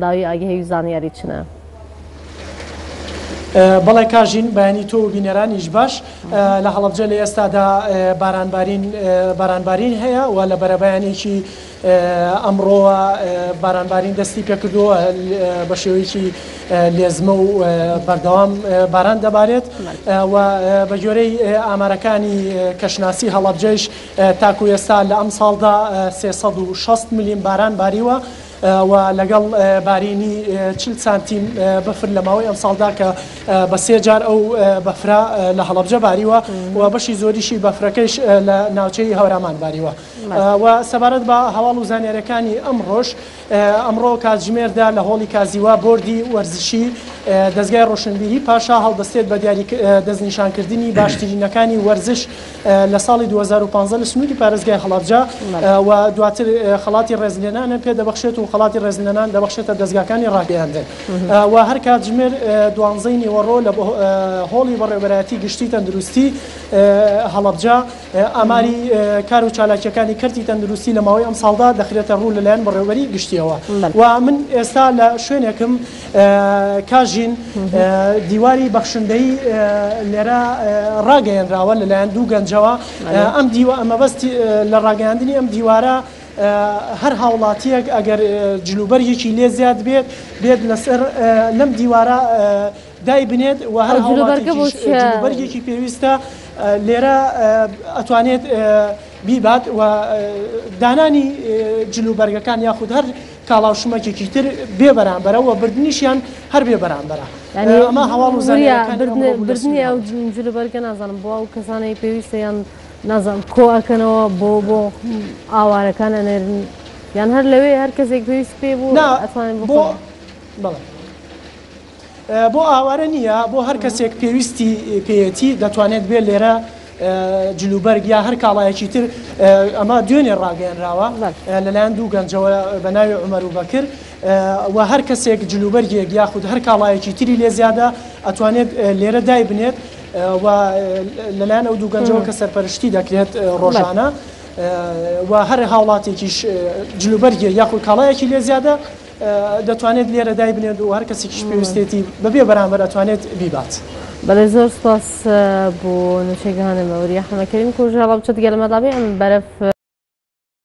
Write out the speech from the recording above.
داوی ئاگهی زانیاری چنە؟ بەڵێ کاژین بەیانی تۆ بینەرانیش باش لە هەڵەبجە لە ئێستادا بارانبارین هەیە و لە بەرەبەیانێکی ئەمڕۆوە بارانبارین دەستی پێ کردووە بە شێوەیەکی لێزمە و بەردەوام باران دەبارێت و بە جۆرەی ئامارەکانی کەشناسی هەڵەبجەش تاکو ئێستا لە ئەم ساڵدا 360 میلین باران باریوە و لەگەڵ بارینی 40 سانتیم بەفر لە ماوەی ئەم ساڵدا کە بە سێ جار ئەو بەفرا لە هەڵەبجە باریوە و بەشی زۆریشی بەفرەکەش لە ناوچەی هەورامان باریوە و سەبارەت بە هەواڵ و زانیاریەکانی ئەمڕۆژ ئەمڕۆ کاتژمێردا لە هۆڵی کازیوا بۆردی وەرزشی دەستگای ڕۆشنبیری پاشا هەڵدەستێت بە دیاری دەستنیشانکردنی باشترینەکانی وەرزش لە ساڵی 2015 لە سنووری پارێزگای هەڵەبجە و دواتر خەڵاتی ڕێزلێنانە پێدەبەخشێت و خەڵاتی ڕێزلێنان دەبەخشێتە دەستگاکانی ڕاگەیاندن و هەر کاتژمێر دوانزەی نیوەڕۆ لە هۆڵی بەڕێوەبەرایەتی گشتی تەندروستی هەڵەبجە ئاماری کار و چالاکیەکانی کەرتی تەندروستی لە ماوەی ئەم ساڵدا دەخرێتە ڕوو لەلایەن بەڕێوەبەری گشتیەوە و من ئێستا لە شوێنێکم کاژین دیواری بەخشندەی لێرە ڕاگەیەنراوە لەلایەن دوو گەنجەوە ئەم مەبەستی لە ڕاگەیاندنی ئەم دیوارە هەر هاوڵاتیەک ئەگەر جلوبەرێکی لێ زیاد بێت لەسەر لەم دیوارە دای بنێت و هەر جلوبەرێکی پێویستە لێرە ئەتوانێت بیبات و دانانی جلوبەرگەکان یاخود هەر کاڵاوشمەکێکی تر بێ بەرامبەرە و بردنیشیان هەر بێ بەرامبەرە ئەمە هەواڵ و بردنی ئەو جلوبەرگە نازانم بۆ ئەو کەسانەی پێویستەیان نازانم کۆ ئەکەنەوە بۆ ئاوارەکان ئەنێرن یان هەر لەوێ هەر کەسێک پێویست پێ بوو بۆ ئاوارە نییە بۆ هەر کەسێک پێویستی پێیەتی دەتوانێت بێ لێرە جلوبەرگ یا هەر کاڵایەکی تر ئەمە دوێنێ ڕاگەیەنراوە لەلایەن دوو گەنجەوە بە ناوی عومەر و بەکر و هەر کەسێک جلوبەرگێک یاخود هەر کاڵایەکی تری لێ زیادە ئەتوانێت لێرە دای بنێت و لەلایەن ئەو دوو گەنجەوە کە سەرپەرشتی دەکرێت ڕۆژانە و هەر هاوڵاتێکیش جلوبەرگێ یاخود کاڵایەکی لێ زیادە دەتوانێت لێرە دای بنێت و هەر کەسێکیش پێویستێتی بەبێ بەرامبەر ئەتوانێت بیبات. بەڵێ زۆر سپاس بۆ نوێژەکانت مەوریە حەمەکەریم کوژە هەڵەبجە دیگە لەمەدا بێ ئەم بەرەف